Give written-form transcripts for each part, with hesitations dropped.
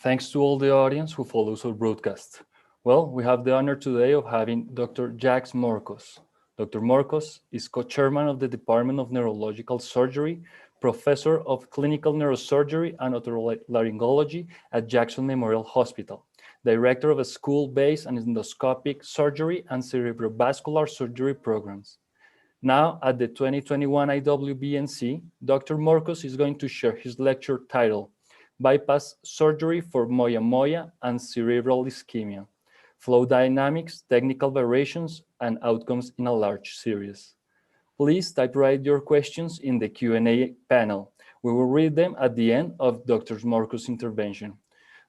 Thanks to all the audience who follows our broadcast. Well, we have the honor today of having Dr. Jacques Morcos. Dr. Morcos is co-chairman of the Department of Neurological Surgery, professor of clinical neurosurgery and otolaryngology at Jackson Memorial Hospital, director of a school-based and endoscopic surgery and cerebrovascular surgery programs. Now, at the 2021 IWBNC, Dr. Morcos is going to share his lecture titled Bypass Surgery for Moyamoya and Cerebral Ischemia, Flow Dynamics, Technical Variations, and Outcomes in a Large Series. Please typewrite your questions in the Q&A panel. We will read them at the end of Dr. Morcos' intervention.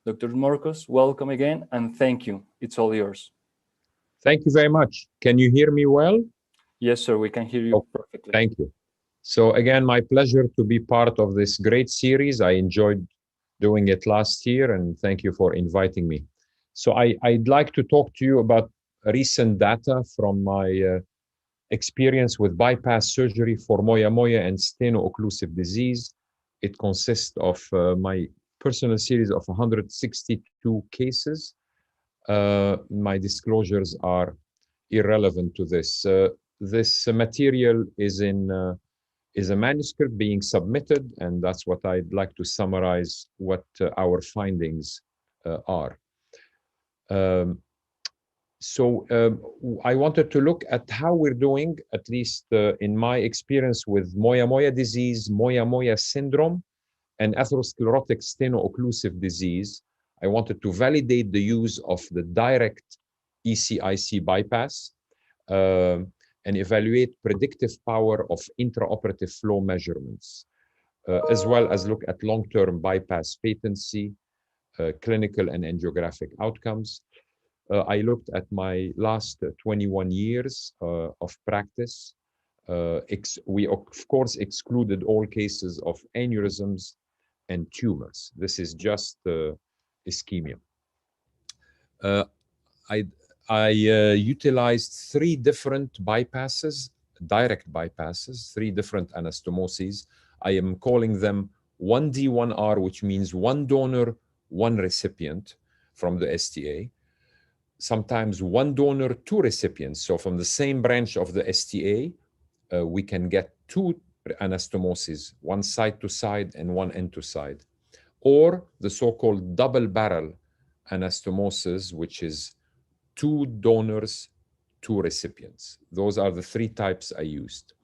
Dr. Morcos, welcome again, and thank you. It's all yours. Thank you very much. Can you hear me well? Yes, sir, we can hear you perfectly. Thank you. So again, my pleasure to be part of this great series. I enjoyed doing it last year, and thank you for inviting me. So I'd like to talk to you about recent data from my experience with bypass surgery for Moyamoya and Steno occlusive disease. It consists of my personal series of 162 cases. My disclosures are irrelevant to this. This material is a manuscript being submitted, and that's what I'd like to summarize what our findings are. I wanted to look at how we're doing, at least in my experience with Moyamoya disease, Moyamoya syndrome, and atherosclerotic steno-occlusive disease. I wanted to validate the use of the direct ECIC bypass and evaluate predictive power of intraoperative flow measurements, as well as look at long-term bypass patency, clinical and angiographic outcomes. I looked at my last 21 years of practice. We, of course, excluded all cases of aneurysms and tumors. This is just ischemia. I utilized 3 different bypasses, direct bypasses, 3 different anastomoses. I am calling them 1D, 1R, which means 1 donor, 1 recipient from the STA. Sometimes 1 donor, 2 recipients. So from the same branch of the STA, we can get 2 anastomoses, 1 side to side and 1 end to side. Or the so-called double barrel anastomosis, which is 2 donors, 2 recipients. Those are the 3 types I used.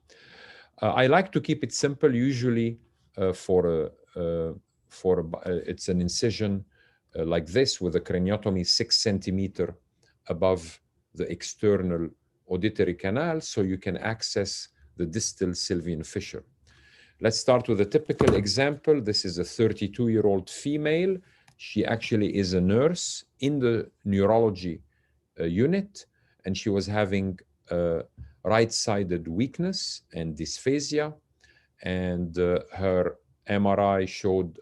I like to keep it simple. Usually it's an incision like this with a craniotomy 6 centimeters above the external auditory canal, so you can access the distal sylvian fissure. Let's start with a typical example. This is a 32-year-old female. She actually is a nurse in the neurology unit, and she was having right-sided weakness and dysphasia, and her MRI showed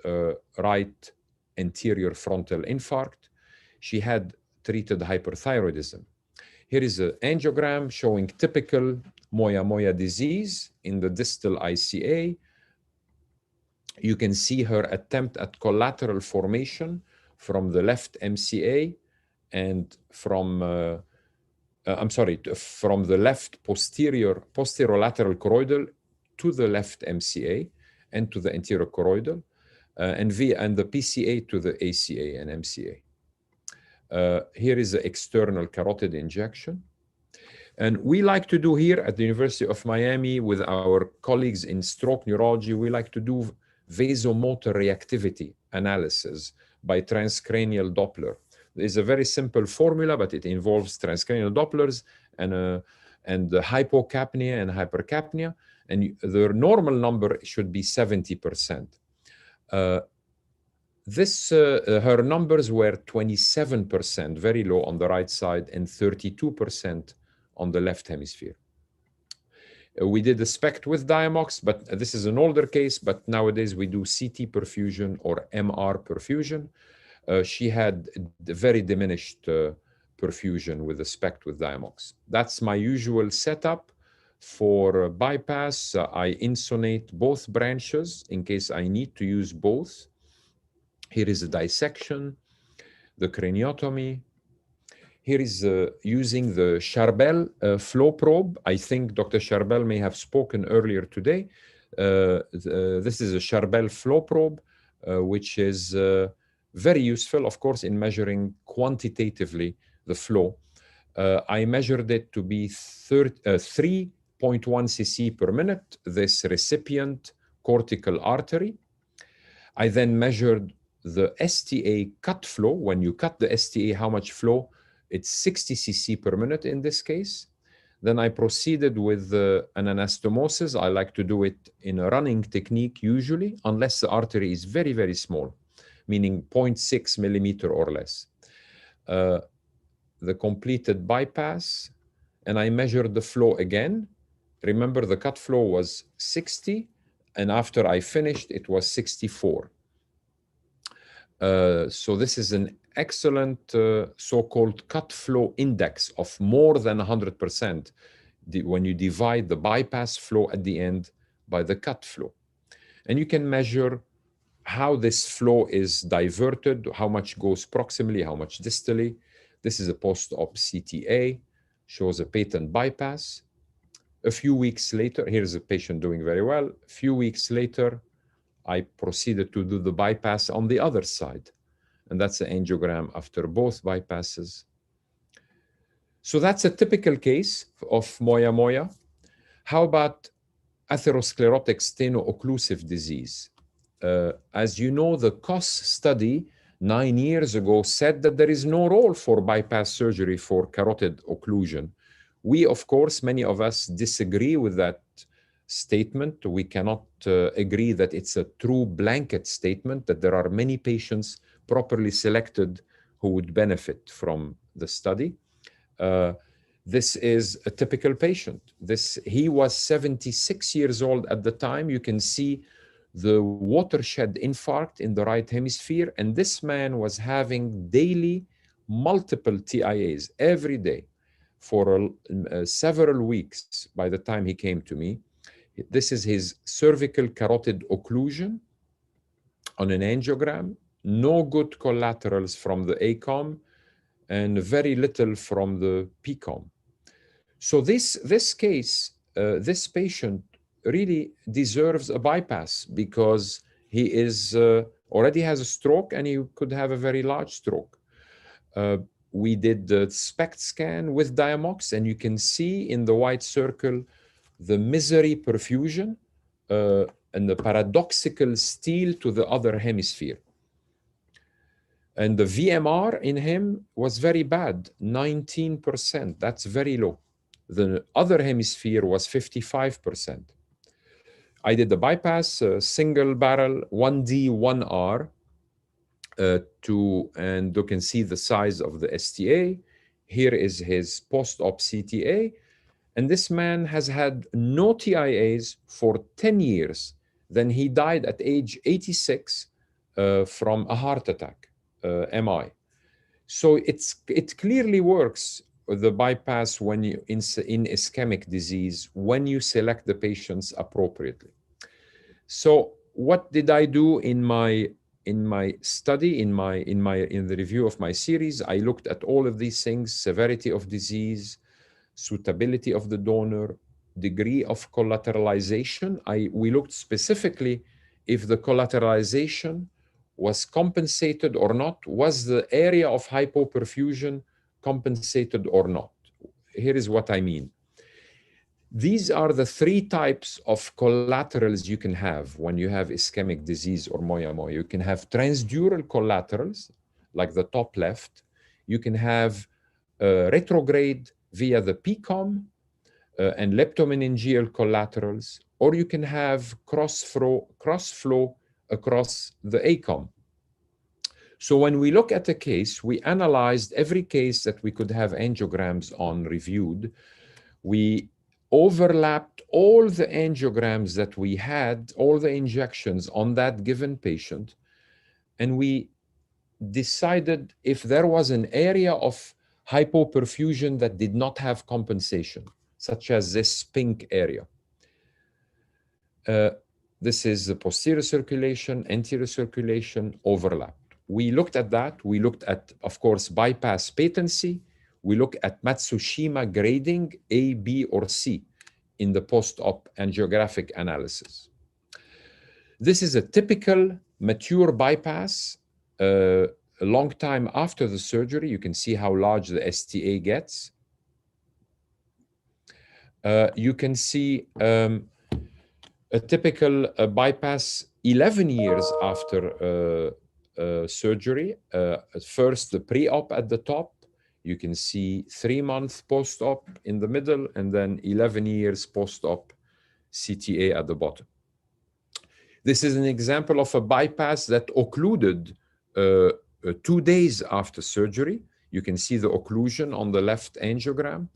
right anterior frontal infarct. She had treated hyperthyroidism. Here is an angiogram showing typical Moyamoya disease in the distal ICA. You can see her attempt at collateral formation from the left MCA and from the left posterolateral choroidal to the left MCA and to the anterior choroidal, and the PCA to the ACA and MCA. Here is the external carotid injection. And we like to do here at the University of Miami with our colleagues in stroke neurology, we like to do vasomotor reactivity analysis by transcranial Doppler. There's a very simple formula, but it involves transcranial Dopplers and the hypocapnia and hypercapnia, and the normal number should be 70%. Her numbers were 27%, very low on the right side, and 32% on the left hemisphere. We did a SPECT with Diamox, but this is an older case, but nowadays we do CT perfusion or MR perfusion. She had very diminished perfusion with the SPECT with Diamox. That's my usual setup for bypass. I insonate both branches in case I need to use both. Here is a dissection, the craniotomy. Here is using the Charbel flow probe. I think Dr. Charbel may have spoken earlier today. This is a Charbel flow probe, which is very useful, of course, in measuring quantitatively the flow. I measured it to be 3.1 cc per minute, this recipient cortical artery. I then measured the STA cut flow. When you cut the STA, how much flow? It's 60 cc per minute in this case. Then I proceeded with an anastomosis. I like to do it in a running technique usually, unless the artery is very, very small, meaning 0.6 millimeter or less. The completed bypass, and I measured the flow again. Remember, the cut flow was 60, and after I finished, it was 64. So this is an excellent so-called cut flow index of more than 100% when you divide the bypass flow at the end by the cut flow. And you can measure how this flow is diverted, how much goes proximally, how much distally. This is a post-op CTA, shows a patent bypass. A few weeks later, here's a patient doing very well. A few weeks later, I proceeded to do the bypass on the other side. And that's the angiogram after both bypasses. So that's a typical case of Moyamoya. How about atherosclerotic Steno occlusive disease? As you know, the COS study 9 years ago said that there is no role for bypass surgery for carotid occlusion. We, of course, many of us disagree with that statement. We cannot agree that it's a true blanket statement, that there are many patients properly selected who would benefit from the study. This is a typical patient. He was 76 years old at the time. You can see the watershed infarct in the right hemisphere, and this man was having daily multiple TIAs every day for several weeks by the time he came to me. This is his cervical carotid occlusion on an angiogram, no good collaterals from the ACOM, and very little from the PCOM. So this case, this patient really deserves a bypass because he is already has a stroke and he could have a very large stroke. We did the SPECT scan with Diamox, and you can see in the white circle the misery perfusion and the paradoxical steal to the other hemisphere. And the VMR in him was very bad, 19%. That's very low. The other hemisphere was 55%. I did the bypass, single barrel, 1D, 1R, and you can see the size of the STA. Here is his post-op CTA. And this man has had no TIAs for 10 years. Then he died at age 86 from a heart attack, MI. So it clearly works, the bypass, when you in ischemic disease, when you select the patients appropriately. So what did I do in my study, in the review of my series? I looked at all of these things: severity of disease, suitability of the donor, degree of collateralization. We looked specifically if the collateralization was compensated or not. Was the area of hypoperfusion compensated or not? Here is what I mean. These are the 3 types of collaterals you can have when you have ischemic disease or Moyamoya. You can have transdural collaterals, like the top left. You can have retrograde via the PCOM and leptomeningeal collaterals, or you can have cross flow across the ACOM. So when we look at a case, we analyzed every case that we could have angiograms on reviewed. We overlapped all the angiograms that we had, all the injections on that given patient, and we decided if there was an area of hypoperfusion that did not have compensation, such as this pink area. This is the posterior circulation, anterior circulation overlap. We looked at that. We looked at, of course, bypass patency. We look at Matsushima grading A, B, or C in the post-op angiographic analysis. This is a typical mature bypass a long time after the surgery. You can see how large the STA gets. You can see a typical bypass 11 years after surgery. First, the pre-op at the top. You can see 3-month post-op in the middle, and then 11 years post-op CTA at the bottom. This is an example of a bypass that occluded 2 days after surgery. You can see the occlusion on the left angiogram.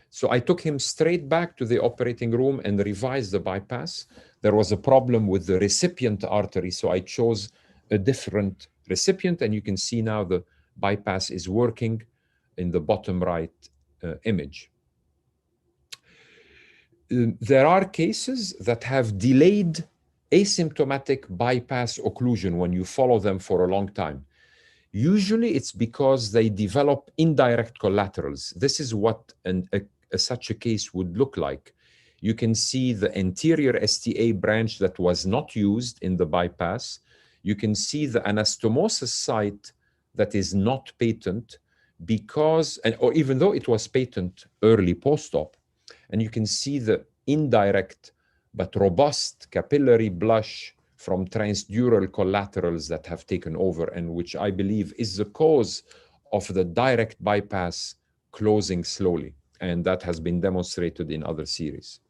So I took him straight back to the operating room and revised the bypass. There was a problem with the recipient artery, so I chose a different recipient, and you can see now the bypass is working in the bottom right image. There are cases that have delayed asymptomatic bypass occlusion when you follow them for a long time. Usually it's because they develop indirect collaterals. This is what such a case would look like. You can see the anterior STA branch that was not used in the bypass. You can see the anastomosis site that is not patent because, or even though it was patent early post-op, and you can see the indirect but robust capillary blush from transdural collaterals that have taken over, and which I believe is the cause of the direct bypass closing slowly. And that has been demonstrated in other series.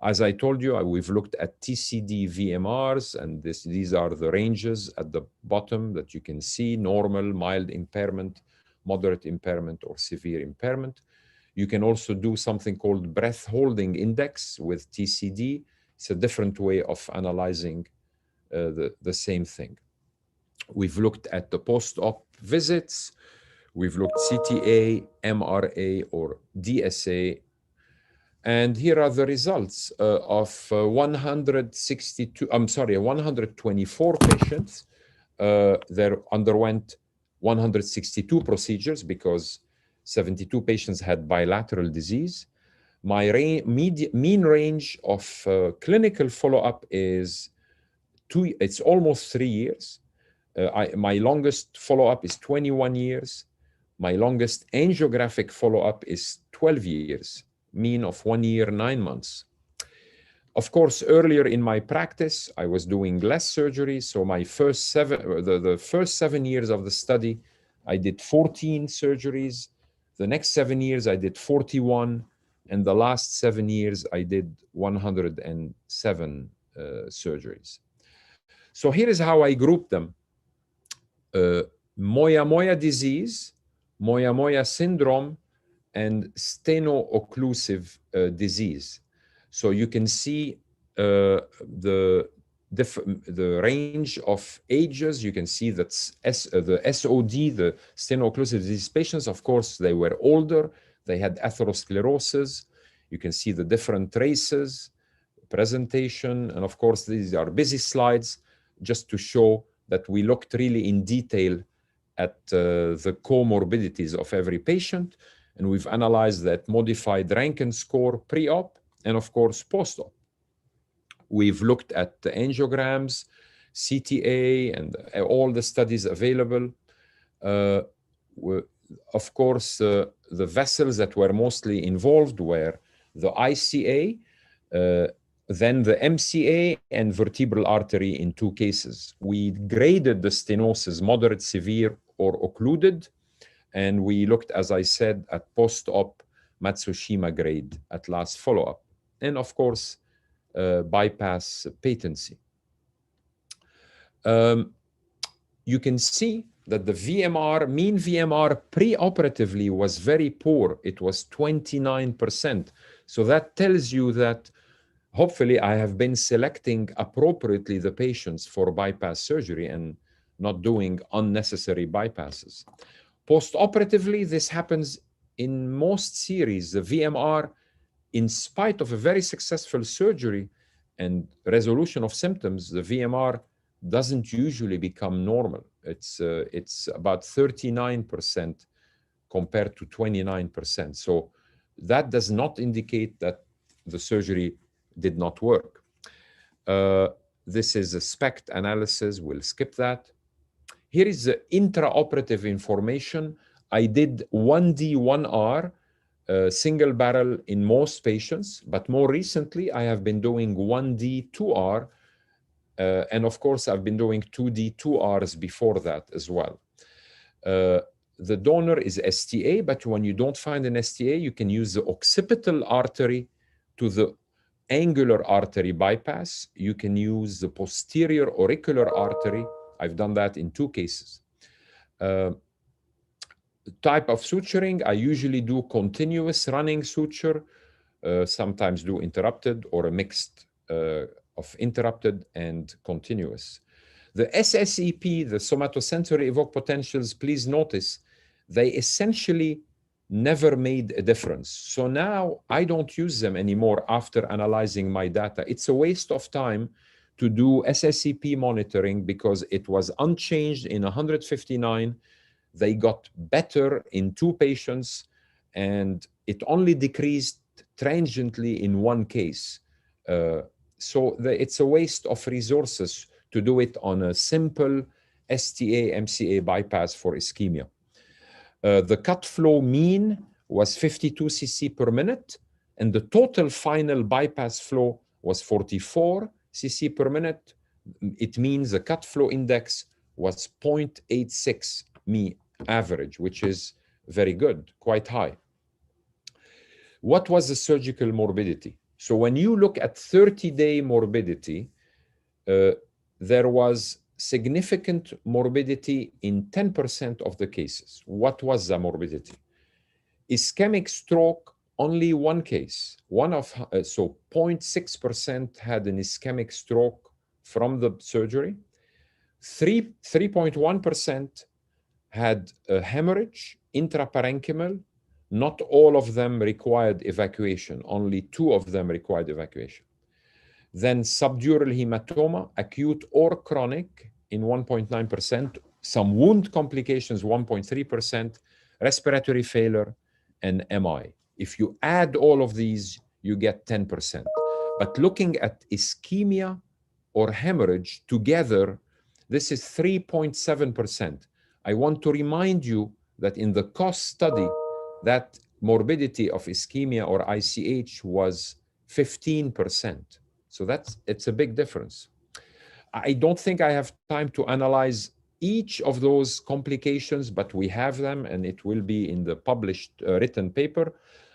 As I told you, we've looked at TCD VMRs, and these are the ranges at the bottom that you can see: normal, mild impairment, moderate impairment, or severe impairment. You can also do something called breath holding index with TCD. It's a different way of analyzing the same thing. We've looked at the post-op visits. We've looked CTA, MRA, or DSA. And here are the results of 124 patients. They underwent 162 procedures because 72 patients had bilateral disease. My mean range of clinical follow-up is it's almost 3 years. My longest follow-up is 21 years. My longest angiographic follow-up is 12 years, mean of 1 year, 9 months. Of course, earlier in my practice, I was doing less surgery. So my first the first 7 years of the study, I did 14 surgeries. The next 7 years, I did 41. And the last 7 years, I did 107 surgeries. So here is how I grouped them. Moyamoya disease, Moyamoya syndrome, and Steno occlusive disease. So you can see the range of ages. You can see that the SOD, the Steno occlusive disease patients, of course, they were older. They had atherosclerosis. You can see the different races, presentation, and of course, these are busy slides just to show that we looked really in detail at the comorbidities of every patient. And we've analyzed that modified Rankin score pre-op and, of course, post-op. We've looked at the angiograms, CTA, and all the studies available. Of course, the vessels that were mostly involved were the ICA, then the MCA, and vertebral artery in 2 cases. We graded the stenosis moderate, severe, or occluded. And we looked, as I said, at post-op Matsushima grade at last follow-up. And of course, bypass patency. You can see that the VMR, mean VMR pre-operatively was very poor. It was 29%. So that tells you that hopefully I have been selecting appropriately the patients for bypass surgery and not doing unnecessary bypasses. Post-operatively, this happens in most series. The VMR, in spite of a very successful surgery, and resolution of symptoms, the VMR doesn't usually become normal. It's about 39% compared to 29%. So that does not indicate that the surgery did not work. This is a SPECT analysis. We'll skip that. Here is the intraoperative information. I did 1D, 1R, single barrel in most patients, but more recently I have been doing 1D, 2R, and of course I've been doing 2D, 2Rs before that as well. The donor is STA, but when you don't find an STA, you can use the occipital artery to the angular artery bypass. You can use the posterior auricular artery. I've done that in 2 cases. Type of suturing, I usually do continuous running suture, sometimes do interrupted or a mixed of interrupted and continuous. The SSEP, the somatosensory evoked potentials, please notice, they essentially never made a difference. So now I don't use them anymore after analyzing my data. It's a waste of time to do SSEP monitoring because it was unchanged in 159. They got better in 2 patients, and it only decreased transiently in 1 case. So it's a waste of resources to do it on a simple STA MCA bypass for ischemia. The cut flow mean was 52 cc per minute, and the total final bypass flow was 44 cc per minute. It means the cut flow index was 0.86 me average, which is very good, quite high. What was the surgical morbidity? So when you look at 30-day morbidity, there was significant morbidity in 10% of the cases. What was the morbidity? Ischemic stroke, only 1 case. So 0.6% had an ischemic stroke from the surgery. 3.1% had a hemorrhage, intraparenchymal. Not all of them required evacuation. Only 2 of them required evacuation. Then subdural hematoma, acute or chronic, in 1.9%. Some wound complications, 1.3%. Respiratory failure, and MI. If you add all of these, you get 10%. But looking at ischemia or hemorrhage together, this is 3.7%. I want to remind you that in the COST study, that morbidity of ischemia or ICH was 15%. So it's a big difference. I don't think I have time to analyze each of those complications, but we have them, and it will be in the published written paper.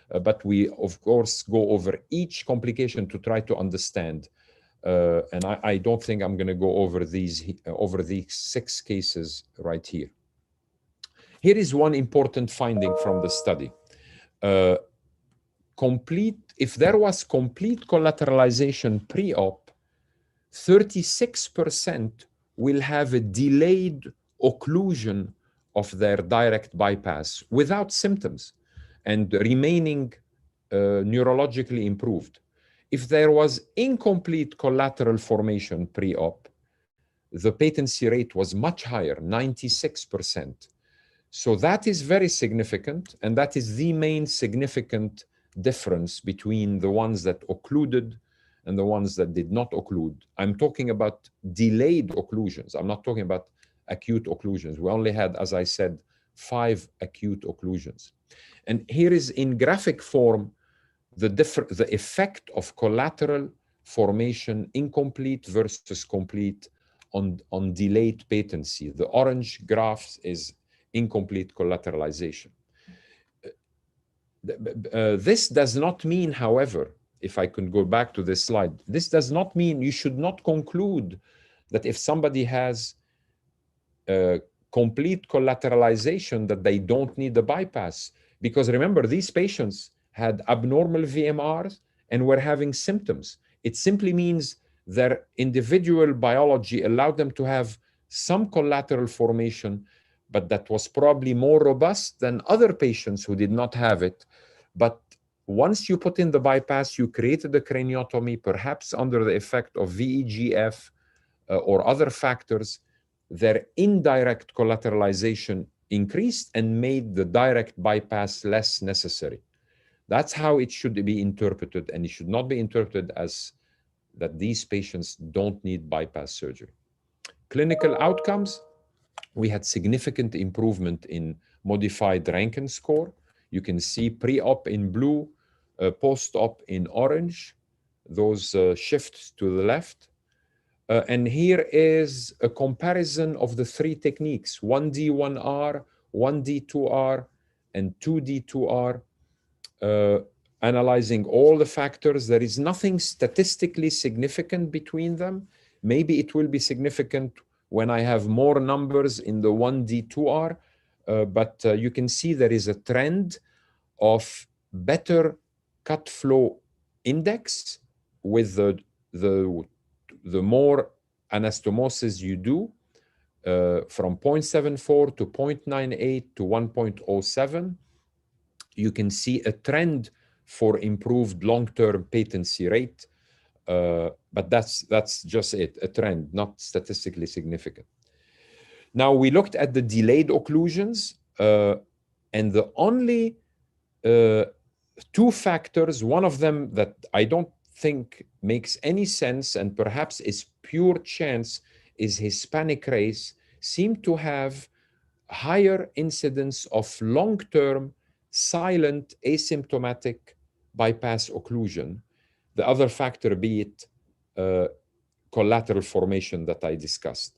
But we, of course, go over each complication to try to understand. And I don't think I'm going to go over these 6 cases right here. Here is one important finding from the study. If there was complete collateralization pre-op, 36% will have a delayed occlusion of their direct bypass without symptoms and remaining neurologically improved. If there was incomplete collateral formation pre-op, the patency rate was much higher, 96%. So that is very significant, and that is the main significant difference between the ones that occluded and the ones that did not occlude. I'm talking about delayed occlusions. I'm not talking about acute occlusions. We only had, as I said, 5 acute occlusions. And here is in graphic form the effect of collateral formation, incomplete versus complete, on delayed patency. The orange graph is incomplete collateralization. This does not mean, however, if I can go back to this slide, this does not mean you should not conclude that if somebody has complete collateralization that they don't need the bypass. Because remember, these patients had abnormal VMRs and were having symptoms. It simply means their individual biology allowed them to have some collateral formation, but that was probably more robust than other patients who did not have it. But once you put in the bypass, you created the craniotomy, perhaps under the effect of VEGF or other factors, their indirect collateralization increased and made the direct bypass less necessary. That's how it should be interpreted, and it should not be interpreted as that these patients don't need bypass surgery. Clinical outcomes, we had significant improvement in modified Rankin score. You can see pre-op in blue, post-op in orange, those shifts to the left. And here is a comparison of the three techniques, 1D, 1R, 1D, 2R, and 2D, 2R, analyzing all the factors. There is nothing statistically significant between them. Maybe it will be significant when I have more numbers in the 1D, 2R, but you can see there is a trend of better cut flow index with the more anastomosis you do, from 0.74 to 0.98 to 1.07, you can see a trend for improved long-term patency rate, but that's just it, a trend, not statistically significant. Now we looked at the delayed occlusions, and the only two factors, one of them that I don't think makes any sense and perhaps is pure chance, is Hispanic race, seem to have higher incidence of long-term silent asymptomatic bypass occlusion. The other factor be it collateral formation that I discussed.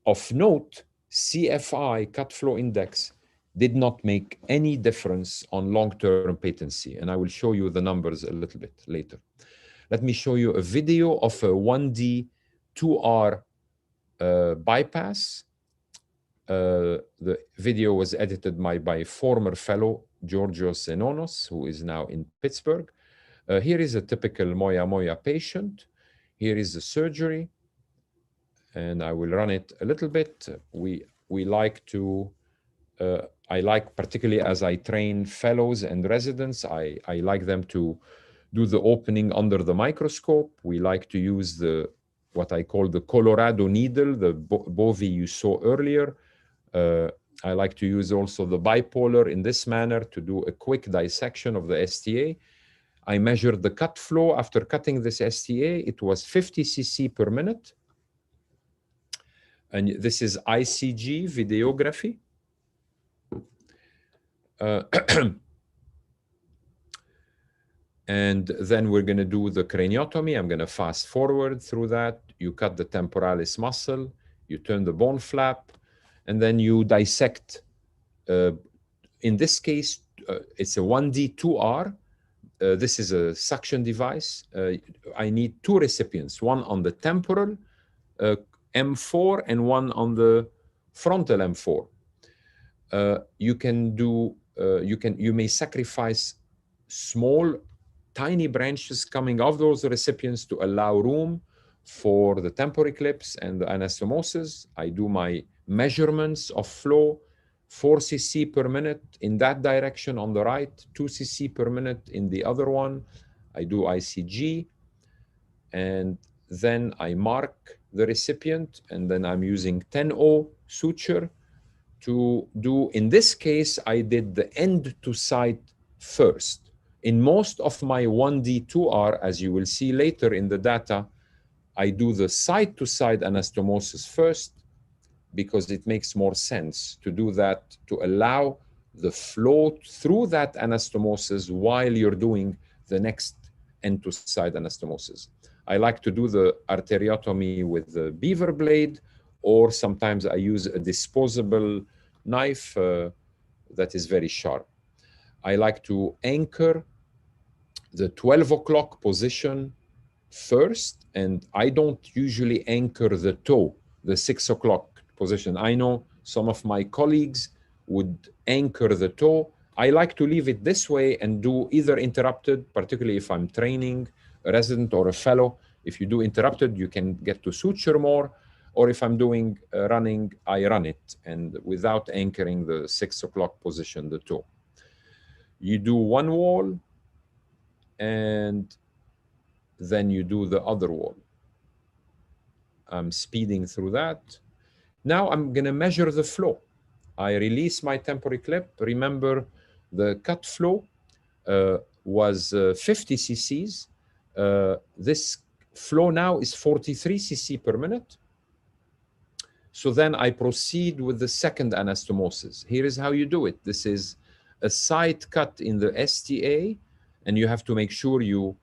Of note, CFI, cut flow index, did not make any difference on long-term patency, and I will show you the numbers a little bit later. Let me show you a video of a 1D 2R bypass. The video was edited by former fellow Georgios Zenonos, who is now in Pittsburgh. Here is a typical Moyamoya patient. Here is the surgery, and I will run it a little bit. We like to, I like, particularly as I train fellows and residents, I like them to do the opening under the microscope. We like to use what I call the Colorado needle, the Bovi you saw earlier. I like to use also the bipolar in this manner to do a quick dissection of the STA. I measured the cut flow after cutting this STA. It was 50 cc per minute. And this is ICG videography. And then we're going to do the craniotomy. I'm going to fast forward through that. You cut the temporalis muscle, you turn the bone flap, and then you dissect. In this case, it's a 1D 2R. This is a suction device. I need two recipients, one on the temporal M4 and one on the frontal M4. You may sacrifice small, tiny branches coming off those recipients to allow room for the temporal eclipse and the anastomosis. I do my measurements of flow, 4 cc per minute in that direction on the right, 2 cc per minute in the other one. I do ICG, and then I mark the recipient, and then I'm using 10-0 suture to do, in this case, I did the end to side first. In most of my 1D 2R, as you will see later in the data, I do the side to side anastomosis first, because it makes more sense to do that, to allow the flow through that anastomosis while you're doing the next end to side anastomosis. I like to do the arteriotomy with the beaver blade, or sometimes I use a disposable knife that is very sharp. I like to anchor the 12 o'clock position first, and I don't usually anchor the toe, the 6 o'clock position. I know some of my colleagues would anchor the toe. I like to leave it this way and do either interrupted, particularly if I'm training a resident or a fellow. If you do interrupted, you can get to suture more, or if I'm doing running, I run it, and without anchoring the 6 o'clock position, the toe. You do one wall, and then you do the other wall. I'm speeding through that. Now I'm going to measure the flow. I release my temporary clip. Remember, the cut flow was 50 cc's. This flow now is 43 cc per minute. So then I proceed with the second anastomosis. Here is how you do it. This is a side cut in the STA, and you have to make sure you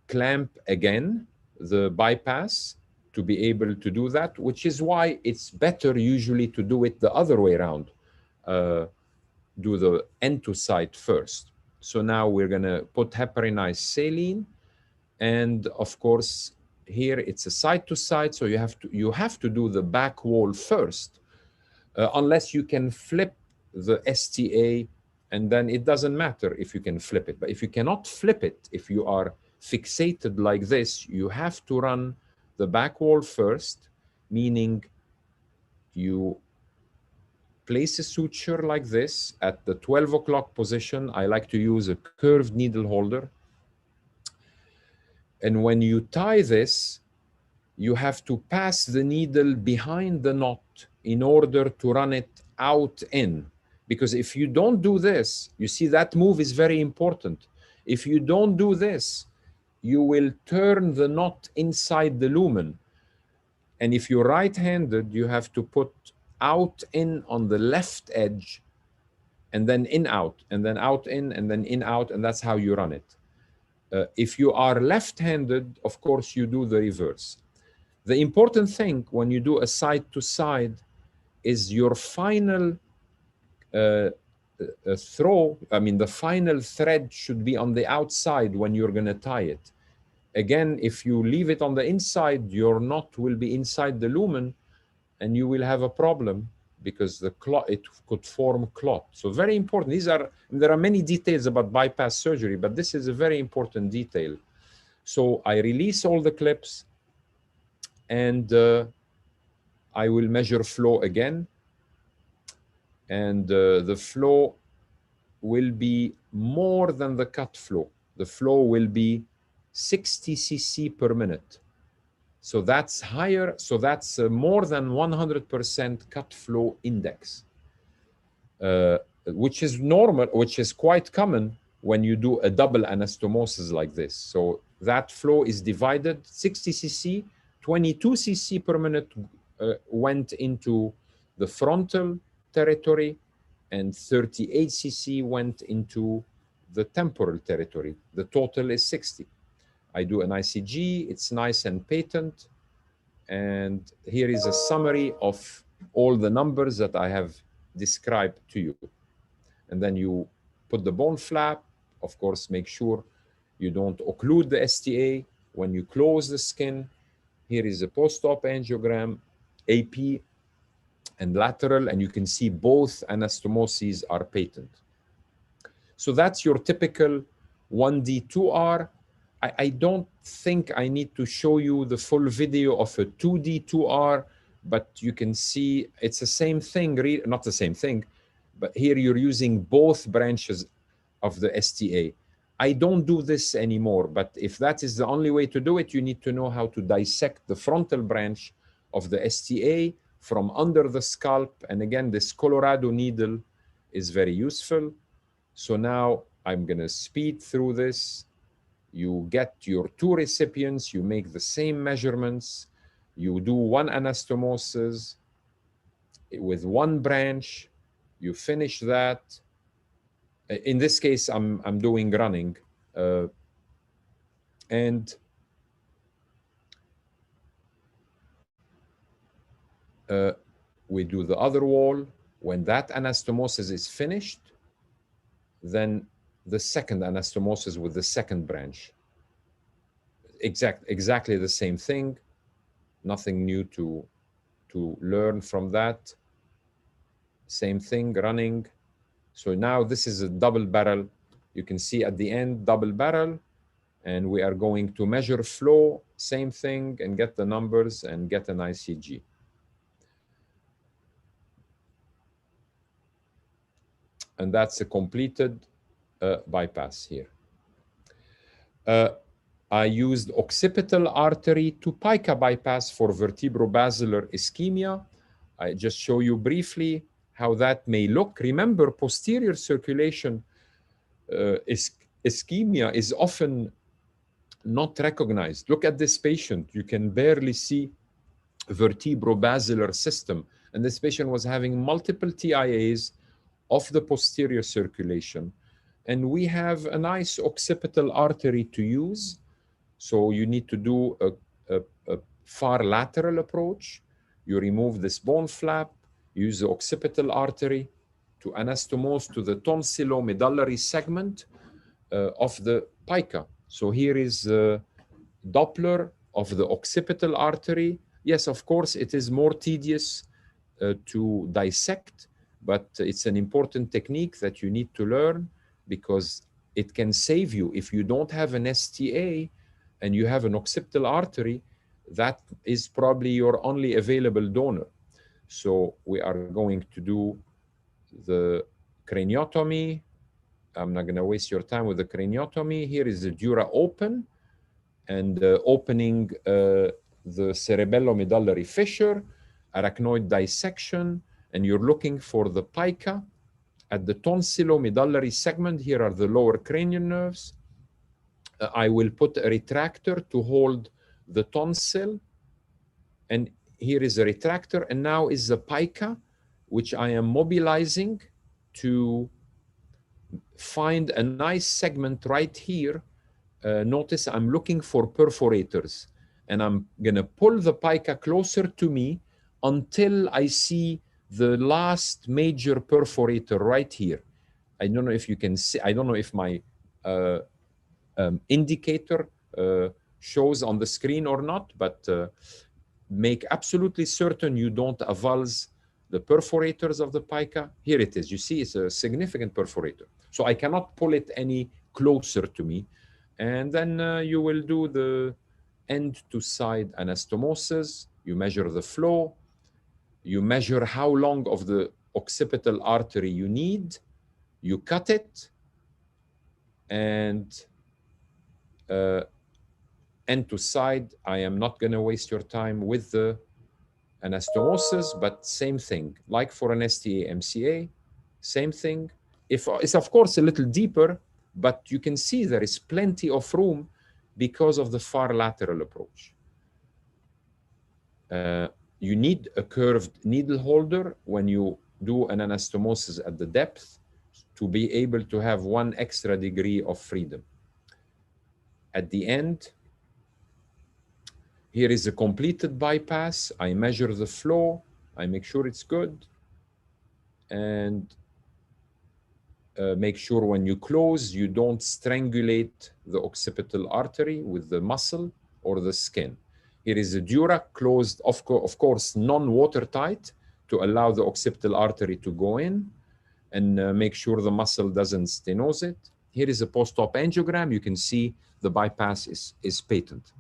clamp again the bypass to be able to do that, which is why it's better usually to do it the other way around. Do the end to side first. So now we're going to put heparinized saline, and of course here it's a side to side, so you have to do the back wall first, unless you can flip the STA, and then it doesn't matter if you can flip it. But if you cannot flip it, if you are fixated like this, you have to run the back wall first, meaning you place a suture like this at the 12 o'clock position. I like to use a curved needle holder. And when you tie this, you have to pass the needle behind the knot in order to run it out in. Because if you don't do this, you see that move is very important. If you don't do this, you will turn the knot inside the lumen. And if you're right-handed, you have to put out in on the left edge, and then in out, and then out in, and then in out, and that's how you run it. If you are left-handed, of course, you do the reverse. The important thing when you do a side-to-side is your final throw. I mean, the final thread should be on the outside when you're going to tie it. Again, if you leave it on the inside, your knot will be inside the lumen, and you will have a problem because the clot, it could form clot. So very important. There are many details about bypass surgery, but this is a very important detail. So I release all the clips, and I will measure flow again. And the flow will be more than the cut flow. The flow will be 60 cc per minute. So that's higher. So that's more than 100% cut flow index, which is normal, which is quite common when you do a double anastomosis like this. So that flow is divided 60 cc, 22 cc per minute went into the frontal territory, and 38 cc went into the temporal territory. The total is 60. I do an ICG, it's nice and patent. And here is a summary of all the numbers that I have described to you. And then you put the bone flap. Of course, make sure you don't occlude the STA. When you close the skin, here is a post-op angiogram, AP and lateral, and you can see both anastomoses are patent. So that's your typical 1D, 2R. I don't think I need to show you the full video of a 2D, 2R, but you can see it's the same thing, not the same thing, but here you're using both branches of the STA. I don't do this anymore, but if that is the only way to do it, you need to know how to dissect the frontal branch of the STA from under the scalp. And again, this Colorado needle is very useful. So now I'm going to speed through this. You get your two recipients, you make the same measurements, you do one anastomosis with one branch, you finish that. In this case, I'm doing running. And we do the other wall. When that anastomosis is finished, then the second anastomosis with the second branch. Exactly the same thing. Nothing new to learn from that. Same thing, running. So now this is a double barrel. You can see at the end, double barrel. And we are going to measure flow, same thing, and get the numbers and get an ICG. And that's a completed bypass here. I used occipital artery to Pica bypass for vertebrobasilar ischemia. I just show you briefly how that may look. Remember, posterior circulation ischemia is often not recognized. Look at this patient. You can barely see vertebrobasilar system. And this patient was having multiple TIAs of the posterior circulation. And we have a nice occipital artery to use. So you need to do a far lateral approach. You remove this bone flap, use the occipital artery to anastomose to the tonsillomedullary segment of the pica. So here is Doppler of the occipital artery. Yes, of course, it is more tedious to dissect, but it's an important technique that you need to learn because it can save you. If you don't have an STA and you have an occipital artery, that is probably your only available donor. So we are going to do the craniotomy. I'm not going to waste your time with the craniotomy. Here is the dura open and opening the cerebellomedullary fissure, arachnoid dissection, and you're looking for the pica at the tonsillomedullary segment. Here are the lower cranial nerves. I will put a retractor to hold the tonsil, and here is a retractor, and now is the pica, which I am mobilizing to find a nice segment right here. Notice I'm looking for perforators, and I'm gonna pull the pica closer to me until I see the last major perforator right here. I don't know if you can see, I don't know if my indicator shows on the screen or not, but make absolutely certain you don't avulse the perforators of the pica. Here it is. You see, it's a significant perforator. So I cannot pull it any closer to me. And then you will do the end-to-side anastomosis. You measure the flow. You measure how long of the occipital artery you need. You cut it. And end to side, I am not going to waste your time with the anastomosis, but same thing, like for an STA MCA, same thing. It's of course a little deeper, but you can see there is plenty of room because of the far lateral approach. You need a curved needle holder when you do an anastomosis at the depth to be able to have 1 extra degree of freedom. At the end, here is a completed bypass. I measure the flow. I make sure it's good. And make sure when you close, you don't strangulate the occipital artery with the muscle or the skin. Here is a dura closed, of course, non-watertight to allow the occipital artery to go in and make sure the muscle doesn't stenose it. Here is a post-op angiogram. You can see the bypass is patent.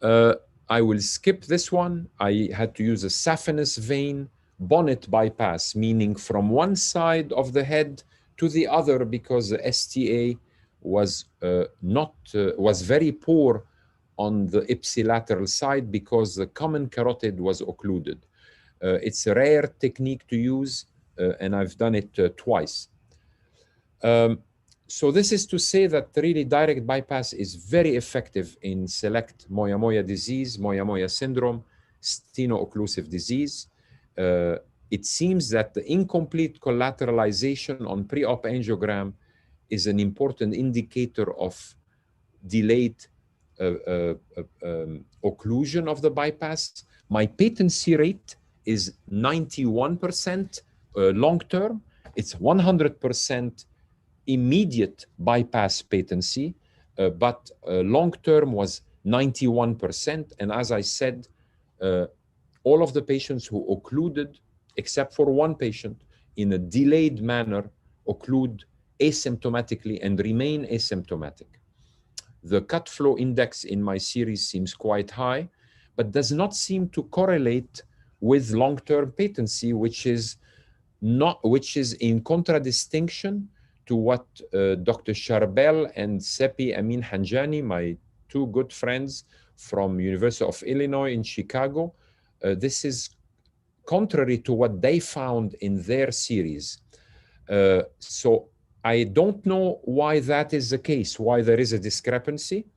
I will skip this one. I had to use a saphenous vein bonnet bypass, meaning from one side of the head to the other, because the STA was was very poor on the ipsilateral side because the common carotid was occluded. It's a rare technique to use, and I've done it twice. So this is to say that really direct bypass is very effective in select Moyamoya disease, Moyamoya syndrome, Steno occlusive disease. It seems that the incomplete collateralization on pre-op angiogram is an important indicator of delayed occlusion of the bypass. My patency rate is 91% long-term. It's 100% immediate bypass patency, but long-term was 91%. And as I said, all of the patients who occluded, except for one patient, in a delayed manner, occlude asymptomatically and remain asymptomatic. The cut flow index in my series seems quite high, but does not seem to correlate with long-term patency, which is in contradistinction to what Dr. Sharbel and Sepi Amin Hanjani, my two good friends from University of Illinois in Chicago, this is contrary to what they found in their series. So I don't know why that is the case, why there is a discrepancy,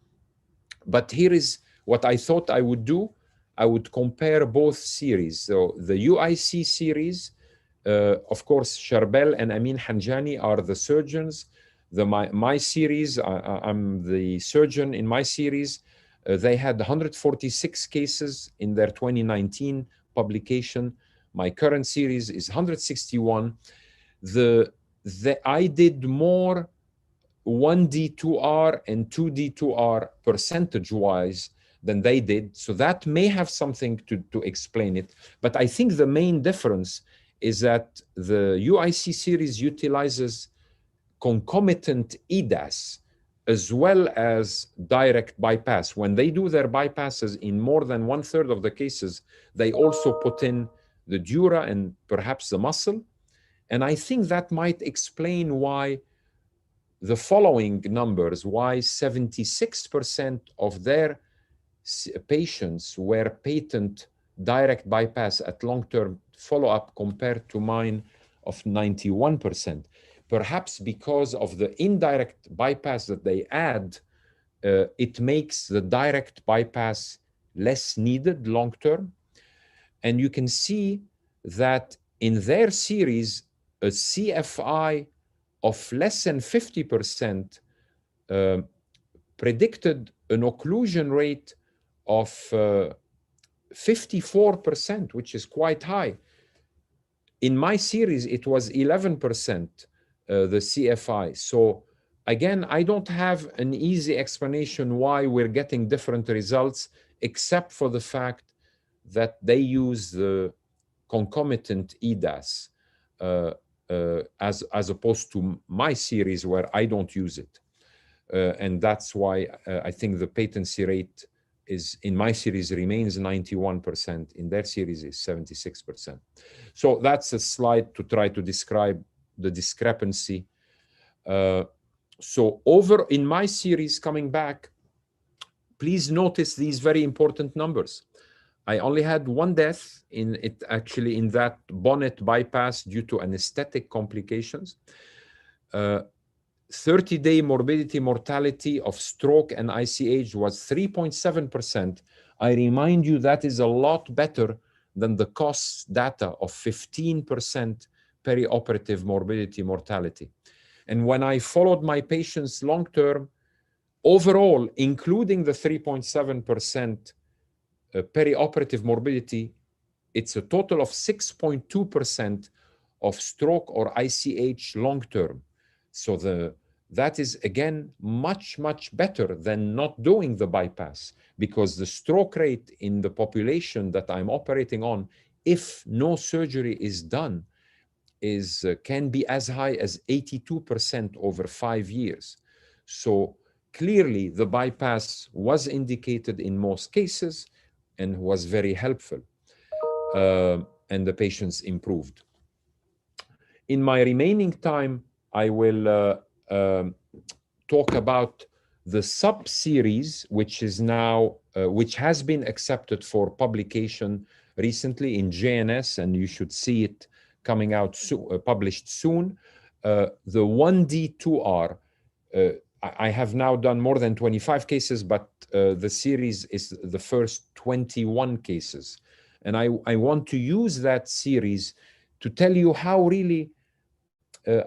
but here is what I thought I would do. I would compare both series. So the UIC series, of course, Sharbel and Amin Hanjani are the surgeons. My series, I'm the surgeon in my series. They had 146 cases in their 2019 publication. My current series is 161. I did more 1D2R and 2D2R percentage-wise than they did. So that may have something to explain it. But I think the main difference is that the UIC series utilizes concomitant EDAS as well as direct bypass. When they do their bypasses in more than 1/3 of the cases, they also put in the dura and perhaps the muscle. And I think that might explain why the following numbers, why 76% of their patients were patent direct bypass at long-term follow-up compared to mine of 91%. Perhaps because of the indirect bypass that they add, it makes the direct bypass less needed long-term. And you can see that in their series, a CFI of less than 50% predicted an occlusion rate of 54%, which is quite high. In my series, it was 11%, the CFI. So again, I don't have an easy explanation why we're getting different results, except for the fact that they use the concomitant EDAS as opposed to my series where I don't use it. And that's why I think the patency rate is in my series remains 91%, in their series is 76%. So that's a slide to try to describe the discrepancy. So over in my series, coming back, please notice these very important numbers. I only had one death in it, actually, in that bonnet bypass due to anesthetic complications. 30-day morbidity mortality of stroke and ICH was 3.7%. I remind you that is a lot better than the cost data of 15% perioperative morbidity mortality. And when I followed my patients long-term, overall, including the 3.7% perioperative morbidity, it's a total of 6.2% of stroke or ICH long-term. So that is, again, much, much better than not doing the bypass, because the stroke rate in the population that I'm operating on, if no surgery is done, can be as high as 82% over 5 years. So clearly, the bypass was indicated in most cases and was very helpful, and the patients improved. In my remaining time, I will talk about the sub-series, which is now, which has been accepted for publication recently in JNS, and you should see it coming out published soon. The 1D2R, I have now done more than 25 cases, but the series is the first 21 cases. And I want to use that series to tell you how really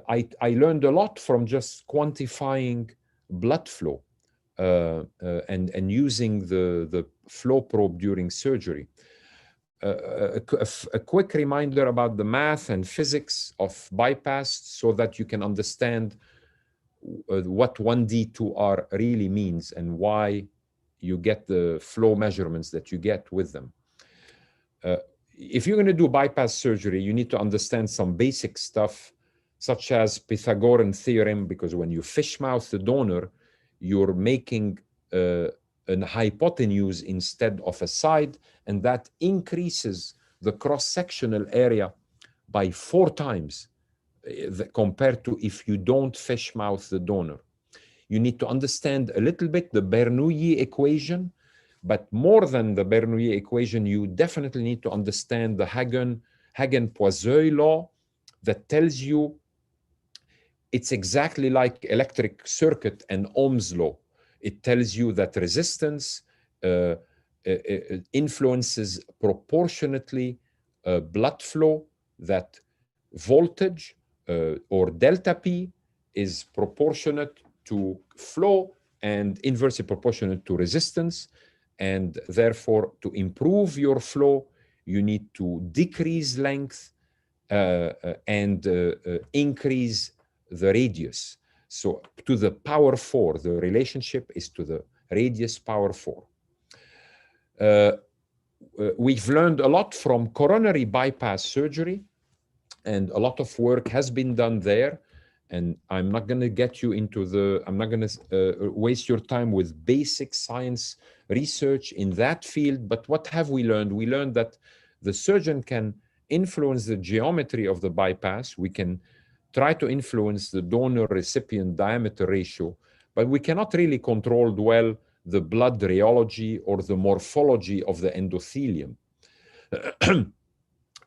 I learned a lot from just quantifying blood flow and using the flow probe during surgery. A quick reminder about the math and physics of bypass so that you can understand what 1D2R really means and why you get the flow measurements that you get with them. If you're going to do bypass surgery, you need to understand some basic stuff, such as Pythagorean theorem, because when you fish mouth the donor, you're making a hypotenuse instead of a side, and that increases the cross-sectional area by 4 times compared to if you don't fish mouth the donor. You need to understand a little bit the Bernoulli equation, but more than the Bernoulli equation, you definitely need to understand the Hagen-Poiseuille law that tells you it's exactly like electric circuit and Ohm's law. It tells you that resistance influences proportionately blood flow, that voltage or delta P is proportionate to flow and inversely proportionate to resistance. And therefore, to improve your flow, you need to decrease length and increase the radius. So to the power 4, the relationship is to the radius power 4. We've learned a lot from coronary bypass surgery, and a lot of work has been done there. And I'm not going to get you into I'm not going to waste your time with basic science research in that field. But what have we learned? We learned that the surgeon can influence the geometry of the bypass. We can try to influence the donor-recipient diameter ratio, but we cannot really control well the blood rheology or the morphology of the endothelium.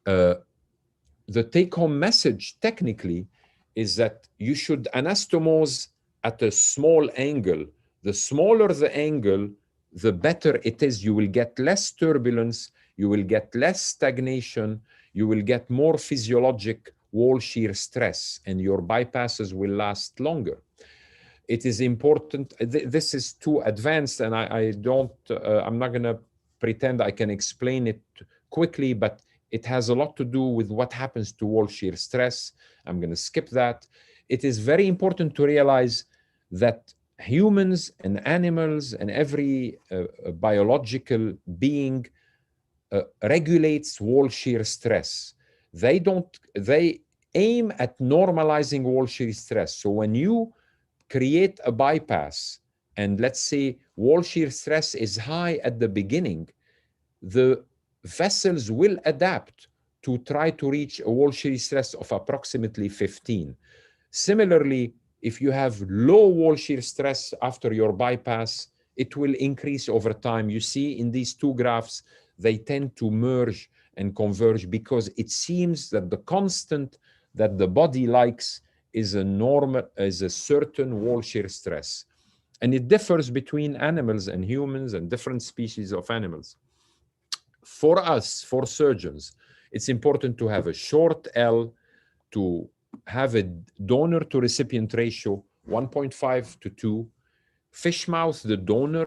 The take-home message technically is that you should anastomose at a small angle. The smaller the angle, the better it is. You will get less turbulence, you will get less stagnation, you will get more physiologic wall shear stress, and your bypasses will last longer. It is important. This is too advanced, and I'm not going to pretend I can explain it quickly, but it has a lot to do with what happens to wall shear stress. I'm going to skip that. It is very important to realize that humans and animals and every biological being regulates wall shear stress. They aim at normalizing wall shear stress. So when you create a bypass and let's say wall shear stress is high at the beginning, the vessels will adapt to try to reach a wall shear stress of approximately 15. Similarly, if you have low wall shear stress after your bypass, it will increase over time. You see in these two graphs, they tend to merge and converge because it seems that the constant that the body likes is a certain wall shear stress. And it differs between animals and humans and different species of animals. For us, for surgeons, it's important to have a short L, to have a donor to recipient ratio 1.5 to 2, fish mouth the donor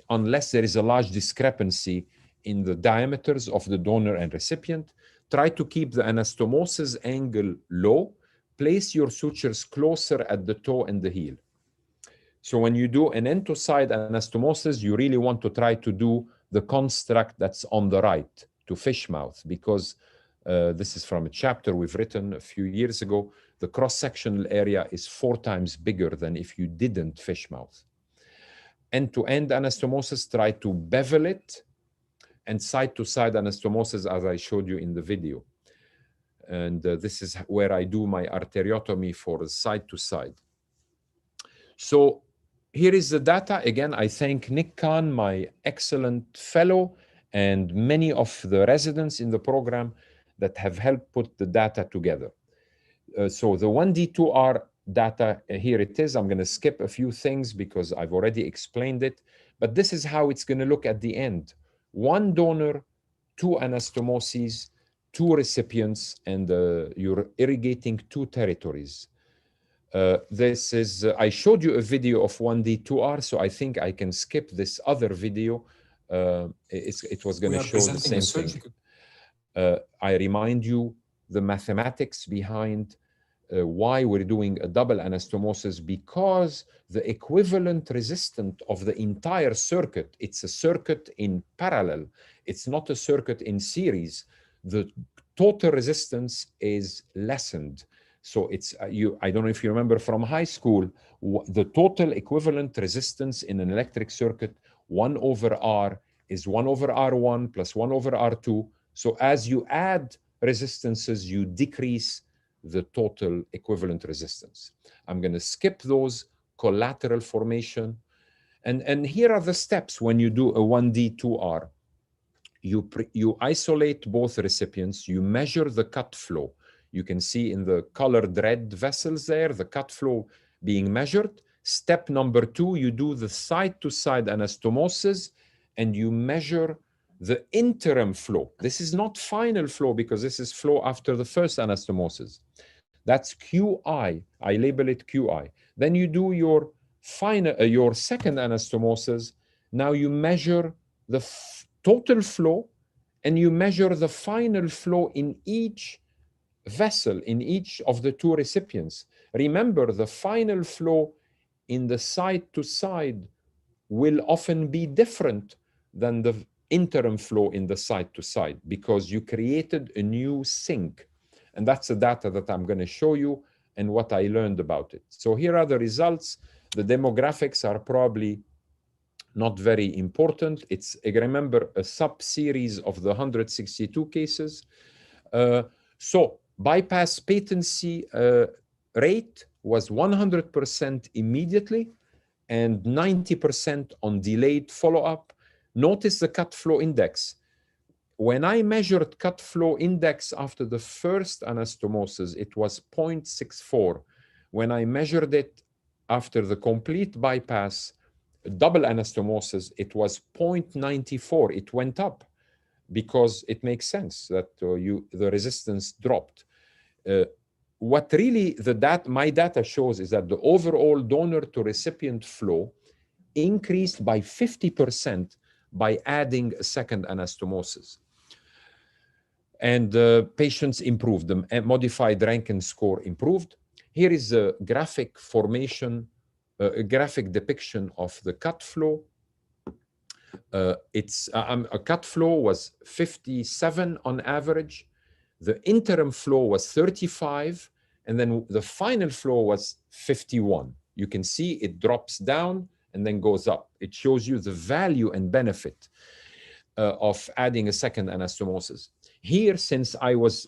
unless there is a large discrepancy in the diameters of the donor and recipient. Try to keep the anastomosis angle low. Place your sutures closer at the toe and the heel. So when you do an entoside anastomosis, you really want to try to do the construct that's on the right to fish mouth, because this is from a chapter we've written a few years ago. The cross-sectional area is 4 times bigger than if you didn't fish mouth. End-to-end anastomosis, try to bevel it, and side-to-side anastomosis, as I showed you in the video. And this is where I do my arteriotomy for side-to-side. So here is the data. Again, I thank Nick Khan, my excellent fellow, and many of the residents in the program that have helped put the data together. So the 1D2R data, here it is. I'm going to skip a few things because I've already explained it. But this is how it's going to look at the end. 1 donor, 2 anastomoses, 2 recipients, and you're irrigating 2 territories. This is, I showed you a video of 1D2R, so I think I can skip this other video. It was going to show the same thing. I remind you the mathematics behind why we're doing a double anastomosis, because the equivalent resistance of the entire circuit, it's a circuit in parallel, it's not a circuit in series. The total resistance is lessened. So it's, I don't know if you remember from high school, the total equivalent resistance in an electric circuit, 1 over R is 1 over R1 plus 1 over R2. So as you add resistances, you decrease the total equivalent resistance. I'm going to skip those collateral formation. And here are the steps when you do a 1D, 2R. You isolate both recipients, you measure the cut flow. You can see in the colored red vessels there, the cut flow being measured. Step number 2, you do the side-to-side anastomosis and you measure the interim flow. This is not final flow because this is flow after the first anastomosis. That's QI. I label it QI. Then you do your your second anastomosis. Now you measure the total flow and you measure the final flow in each vessel, in each of the two recipients. Remember, the final flow in the side-to-side will often be different than the interim flow in the side-to-side because you created a new sink. And that's the data that I'm going to show you and what I learned about it. So here are the results. The demographics are probably not very important. It's, remember, a sub-series of the 162 cases. So bypass patency rate was 100% immediately and 90% on delayed follow-up. Notice the cut flow index. When I measured cut flow index after the first anastomosis, it was 0.64. When I measured it after the complete bypass, double anastomosis, it was 0.94. It went up because it makes sense that the resistance dropped. What really my data shows is that the overall donor to recipient flow increased by 50% by adding a second anastomosis. And patients improved. The modified Rankin score improved. Here is a graphic formation, a graphic depiction of the cut flow. A cut flow was 57 on average. The interim flow was 35, and then the final flow was 51. You can see it drops down and then goes up. It shows you the value and benefit of adding a second anastomosis. Here, since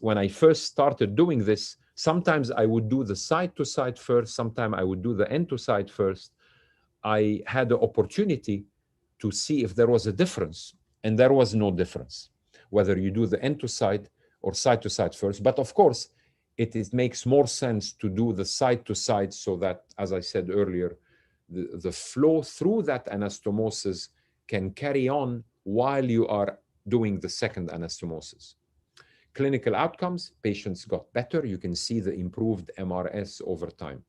when I first started doing this, sometimes I would do the side-to-side first, sometimes I would do the end-to-side first. I had the opportunity to see if there was a difference, and there was no difference, whether you do the end-to-side or side-to-side first. But of course, it makes more sense to do the side-to-side so that, as I said earlier, the flow through that anastomosis can carry on while you are doing the second anastomosis. Clinical outcomes, patients got better. You can see the improved MRS over time.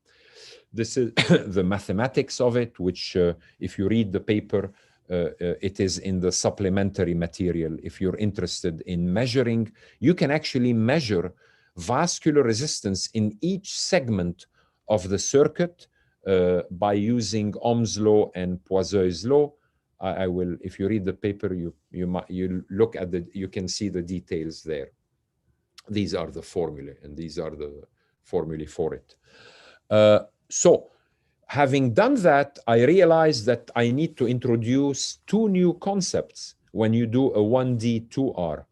This is the mathematics of it, which if you read the paper, it is in the supplementary material. If you're interested in measuring, you can actually measure vascular resistance in each segment of the circuit by using Ohm's law and Poiseuille's law. I will, if you read the paper, you look at you can see the details there. These are the formulae, and these are the formulae for it. So having done that, I realized that I need to introduce two new concepts when you do a 1D, 2R.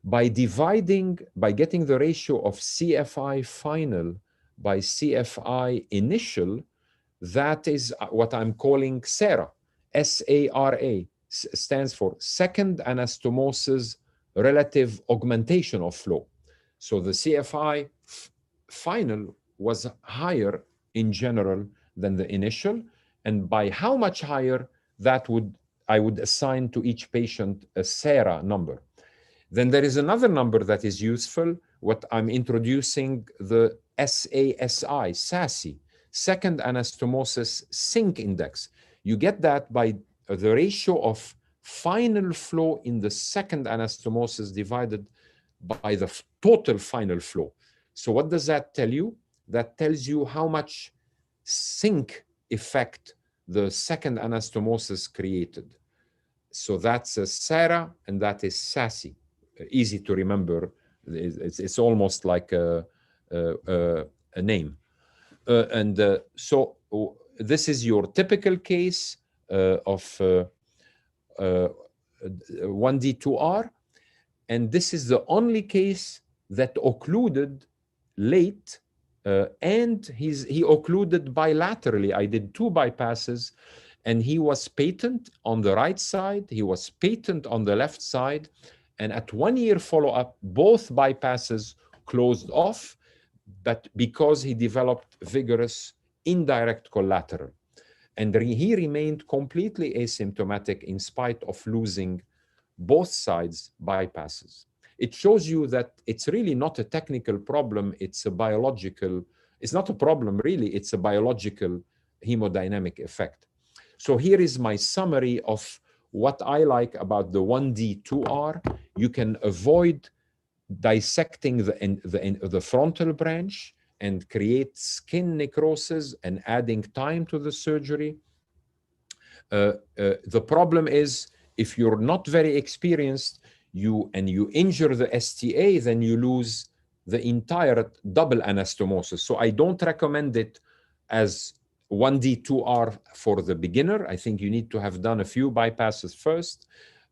By getting the ratio of CFI final by CFI initial, that is what I'm calling SARA. SARA stands for Second Anastomosis Relative Augmentation of Flow. So the CFI final was higher in general than the initial, and by how much higher, I would assign to each patient a SARA number. Then there is another number that is useful, what I'm introducing, the SASI, Second Anastomosis Sink Index. You get that by the ratio of final flow in the second anastomosis divided by the total final flow. So what does that tell you? That tells you how much sink effect the second anastomosis created. So that's a SARA and that is SASI. Easy to remember. It's almost like a name. So this is your typical case of 1D, 2R. And this is the only case that occluded late, and he occluded bilaterally. I did 2 bypasses, and he was patent on the right side, he was patent on the left side, and at 1 year follow-up, both bypasses closed off, but because he developed vigorous indirect collateral. And he remained completely asymptomatic in spite of losing both sides bypasses. It shows you that it's really not a technical problem, it's a biological, it's not a problem really, it's a biological hemodynamic effect. So here is my summary of what I like about the 1D2R. You can avoid dissecting the frontal branch and create skin necrosis and adding time to the surgery. The problem is, if you're not very experienced, you injure the STA, then you lose the entire double anastomosis. So I don't recommend it as 1D2R for the beginner. I think you need to have done a few bypasses first.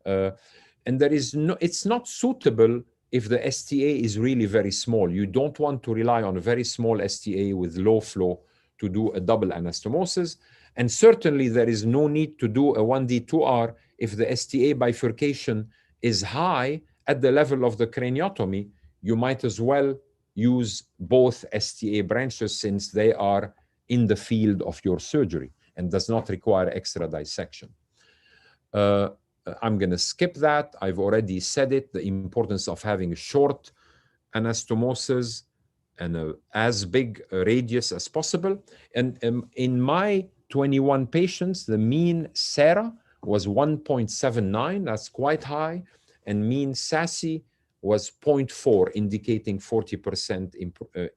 And there is no, it's not suitable if the STA is really very small. You don't want to rely on a very small STA with low flow to do a double anastomosis. And certainly there is no need to do a 1D2R if the STA bifurcation is high at the level of the craniotomy. You might as well use both STA branches since they are in the field of your surgery and does not require extra dissection. I'm going to skip that. I've already said it, the importance of having a short anastomosis and as big a radius as possible. And in my 21 patients, the mean SERA was 1.79, that's quite high, and mean SASI was 0.4, indicating 40%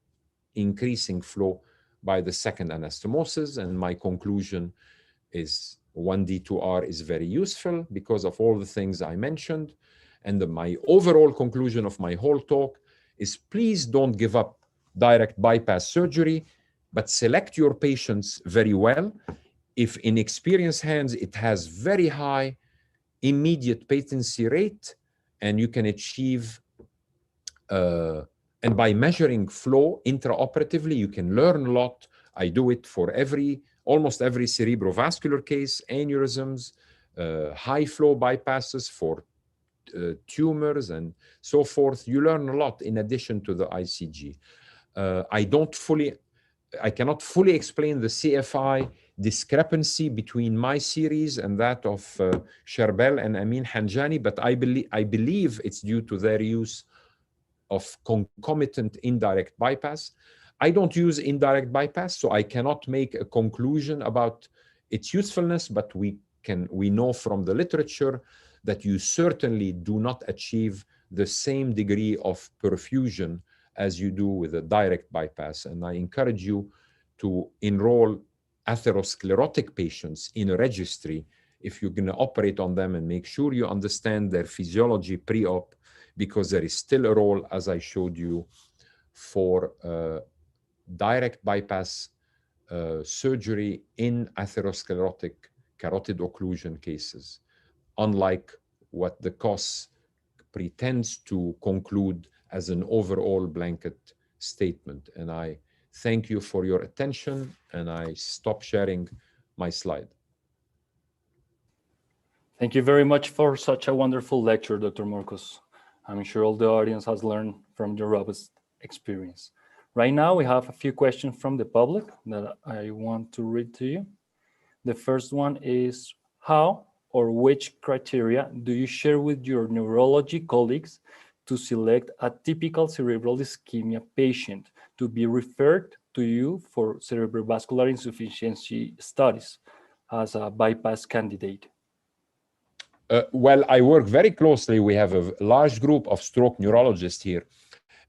increasing flow by the second anastomosis. And my conclusion is 1D2R is very useful because of all the things I mentioned. And my overall conclusion of my whole talk is please don't give up direct bypass surgery, but select your patients very well. If in experienced hands, it has very high immediate patency rate, and you can achieve, and by measuring flow intraoperatively, you can learn a lot. I do it for almost every cerebrovascular case, aneurysms, high flow bypasses for tumors and so forth. You learn a lot in addition to the ICG. I cannot fully explain the CFI discrepancy between my series and that of Sherbel and Amin Hanjani, but I believe it's due to their use of concomitant indirect bypass. I don't use indirect bypass, so I cannot make a conclusion about its usefulness, but we know from the literature that you certainly do not achieve the same degree of perfusion as you do with a direct bypass. And I encourage you to enroll atherosclerotic patients in a registry if you're going to operate on them, and make sure you understand their physiology pre-op, because there is still a role, as I showed you, for direct bypass surgery in atherosclerotic carotid occlusion cases, unlike what the COS pretends to conclude as an overall blanket statement. And I thank you for your attention, and I stop sharing my slide. Thank you very much for such a wonderful lecture, Dr. Morcos. I'm sure all the audience has learned from your robust experience. Right now, we have a few questions from the public that I want to read to you. The first one is, how or which criteria do you share with your neurology colleagues to select a typical cerebral ischemia patient to be referred to you for cerebrovascular insufficiency studies as a bypass candidate? Well, I work very closely. We have a large group of stroke neurologists here.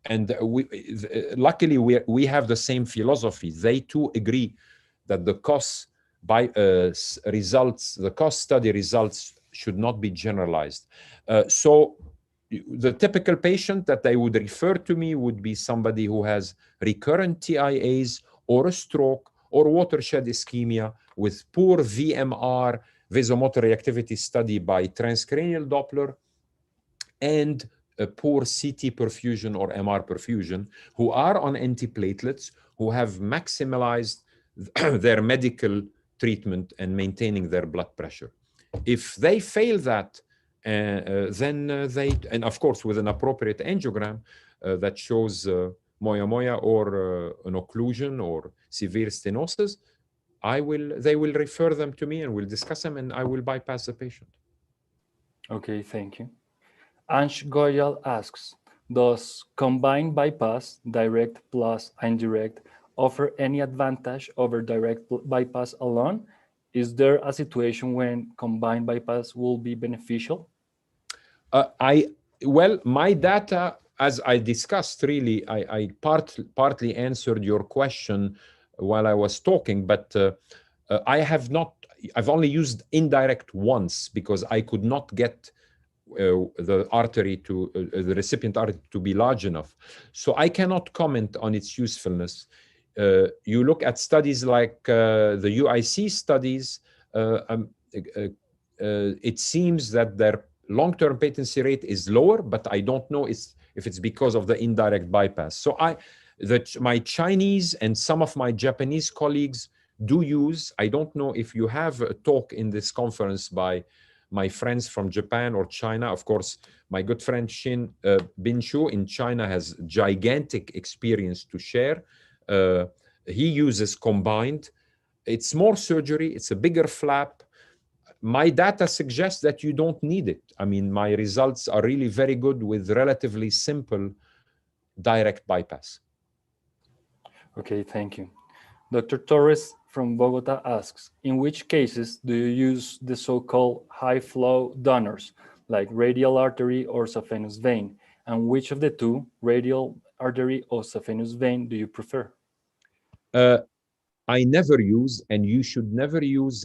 And luckily, we have the same philosophy. They too agree that the COS study results should not be generalized. So the typical patient that they would refer to me would be somebody who has recurrent TIAs or a stroke or watershed ischemia with poor VMR, vasomotor reactivity study by transcranial Doppler, and a poor CT perfusion or MR perfusion, who are on antiplatelets, who have maximized their medical treatment and maintaining their blood pressure. If they fail that, and of course with an appropriate angiogram that shows Moyamoya or an occlusion or severe stenosis, they will refer them to me and we'll discuss them, and I will bypass the patient. Okay, thank you. Ansh Goyal asks, does combined bypass, direct plus indirect, offer any advantage over direct bypass alone? Is there a situation when combined bypass will be beneficial? Well, my data, as I discussed, really, I partly answered your question while I was talking, but I've only used indirect once because I could not get the artery to the recipient artery to be large enough. So I cannot comment on its usefulness. You look at studies like the UIC studies, it seems that their long-term patency rate is lower, but I don't know if it's because of the indirect bypass. So my Chinese and some of my Japanese colleagues do use, I don't know if you have a talk in this conference by my friends from Japan or China. Of course, my good friend Bin Shu in China has gigantic experience to share. He uses combined. It's more surgery, it's a bigger flap. My data suggests that you don't need it. I mean, my results are really very good with relatively simple direct bypass. Okay, thank you. Dr. Torres from Bogota asks, in which cases do you use the so-called high-flow donors, like radial artery or saphenous vein? And which of the two, radial artery or saphenous vein, do you prefer? I never use, and you should never use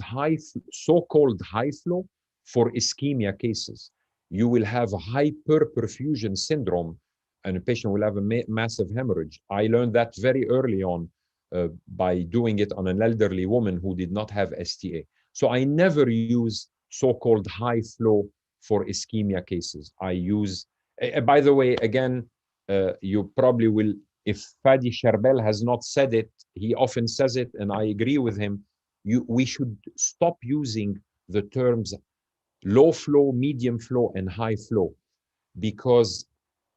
so-called high flow for ischemia cases. You will have hyperperfusion syndrome, and a patient will have a massive hemorrhage. I learned that very early on by doing it on an elderly woman who did not have STA. So I never use so-called high flow for ischemia cases. I use, by the way, again, you probably will, if Fadi Charbel has not said it, he often says it, and I agree with him. We should stop using the terms low flow, medium flow, and high flow, because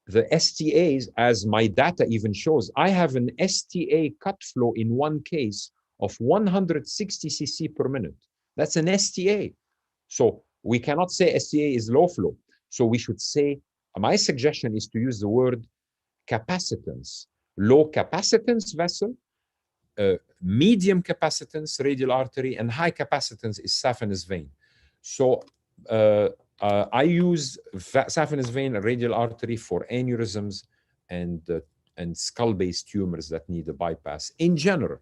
the STAs, as my data even shows, I have an STA cut flow in one case of 160 cc per minute. That's an STA. So we cannot say STA is low flow. So we should say, my suggestion is to use the word capacitance. Low capacitance vessel, medium capacitance radial artery, and high capacitance is saphenous vein. So I use saphenous vein and radial artery for aneurysms and skull-based tumors that need a bypass. In general,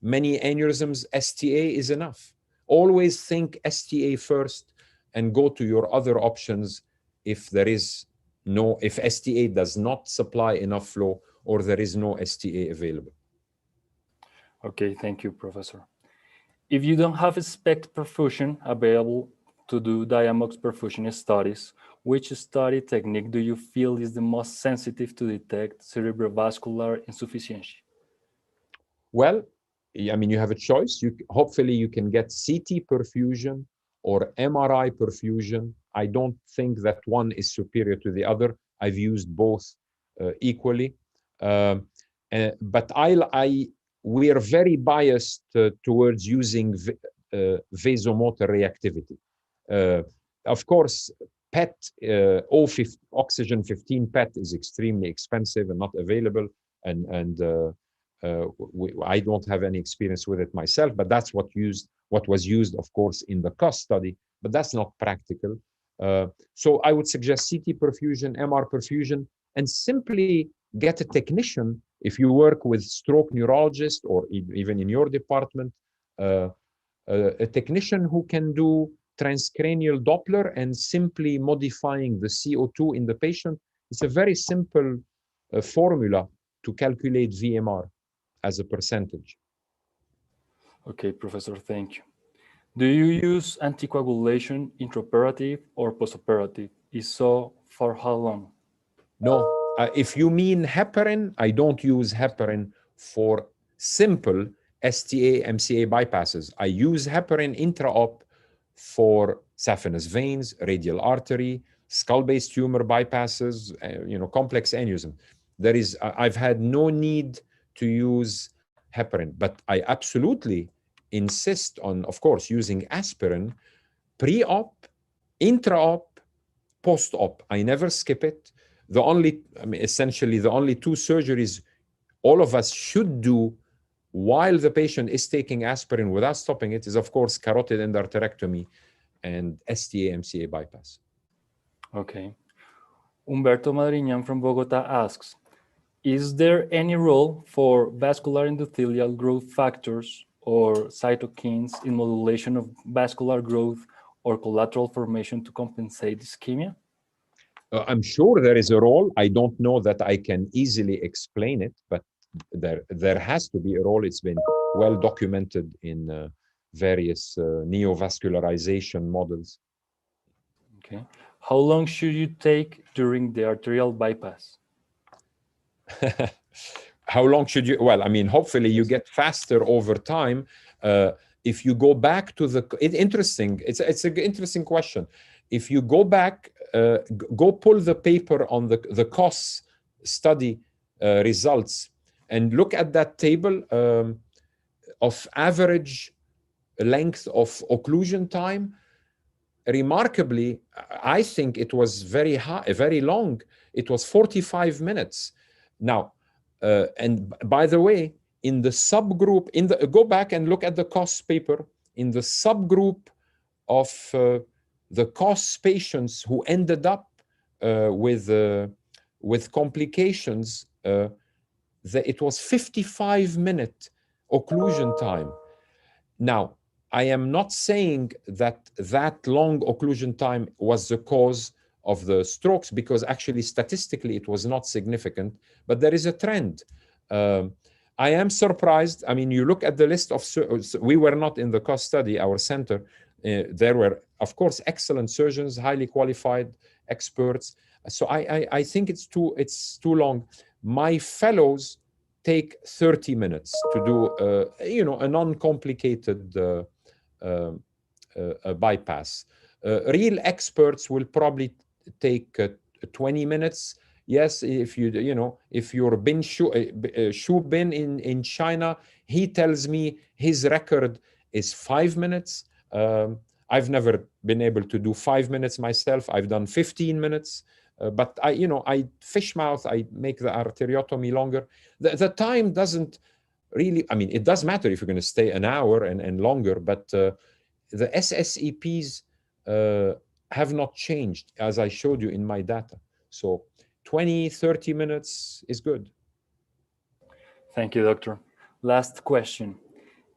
many aneurysms, STA is enough. Always think STA first and go to your other options if if STA does not supply enough flow or there is no STA available. Okay, thank you, Professor. If you don't have a SPECT perfusion available to do Diamox perfusion studies, which study technique do you feel is the most sensitive to detect cerebrovascular insufficiency? Well, I mean, you have a choice. Hopefully you can get CT perfusion or MRI perfusion. I don't think that one is superior to the other. I've used both equally. But we are very biased towards using vasomotor reactivity. Of course, PET, oxygen 15 PET is extremely expensive and not available. I don't have any experience with it myself, but that's what was used, of course, in the COS study, but that's not practical. So I would suggest CT perfusion, MR perfusion, and simply get a technician if you work with stroke neurologist or even in your department, a technician who can do transcranial Doppler and simply modifying the CO2 in the patient. It's a very simple formula to calculate VMR as a percentage. Okay, Professor, thank you. Do you use anticoagulation intraoperative or postoperative? If so, for how long? No, if you mean heparin, I don't use heparin for simple STA MCA bypasses. I use heparin intra-op for saphenous veins, radial artery, skull-based tumor bypasses, complex aneurysm. I've had no need to use heparin, but I absolutely insist on, of course, using aspirin pre-op, intra-op, post-op. I never skip it. Essentially the only two surgeries all of us should do while the patient is taking aspirin without stopping it is, of course, carotid and arterectomy and STA-MCA bypass. Okay. Humberto Madriñan from Bogota asks, is there any role for vascular endothelial growth factors or cytokines in modulation of vascular growth or collateral formation to compensate ischemia? I'm sure there is a role. I don't know that I can easily explain it, but there has to be a role. It's been well documented in various neovascularization models. Okay. How long should you take during the arterial bypass? How long should you? Well, hopefully you get faster over time. If you go back to it's an interesting question. If you go back, go pull the paper on the COS study results and look at that table of average length of occlusion time. Remarkably, I think it was very high, very long. It was 45 minutes. Now, and by the way, in the subgroup, go back and look at the COS paper. In the subgroup of the COS patients who ended up with complications, it was 55-minute occlusion time. Now, I am not saying that long occlusion time was the cause of the strokes, because actually statistically it was not significant, but there is a trend. I am surprised. You look at the list of, we were not in the COS study, our center. There were, of course, excellent surgeons, highly qualified experts. So I think it's too long. My fellows take 30 minutes to do, a non-complicated bypass. Real experts will probably take 20 minutes. Yes, if you're Bin Shu Bin in China, he tells me his record is 5 minutes. I've never been able to do 5 minutes myself. I've done 15 minutes. But I fish mouth, I make the arteriotomy longer. The time doesn't really, it does matter if you're going to stay an hour and longer, but the SSEPs have not changed, as I showed you in my data. So 20, 30 minutes is good. Thank you, doctor. Last question.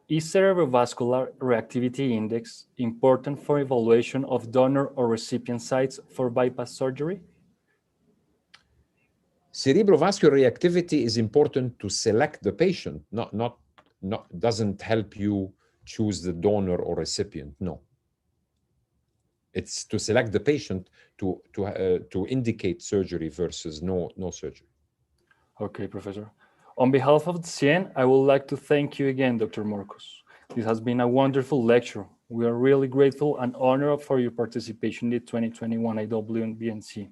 Is cerebrovascular reactivity index important for evaluation of donor or recipient sites for bypass surgery? Cerebrovascular reactivity is important to select the patient, not doesn't help you choose the donor or recipient. No, it's to select the patient to indicate surgery versus no surgery. Okay, Professor. On behalf of the CIEN, I would like to thank you again, Dr. Morcos. This has been a wonderful lecture. We are really grateful and honored for your participation in the 2021 IWBNC.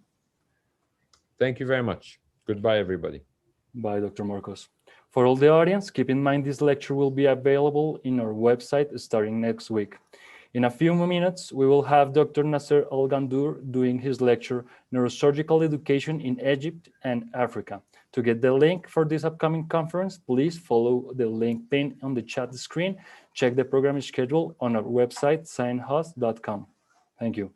Thank you very much. Goodbye, everybody. Bye, Dr. Morcos. For all the audience, keep in mind this lecture will be available in our website starting next week. In a few minutes, we will have Dr. Nasser Al-Gandour doing his lecture, Neurosurgical Education in Egypt and Africa. To get the link for this upcoming conference, please follow the link pinned on the chat screen. Check the program schedule on our website, scienhouse.com. Thank you.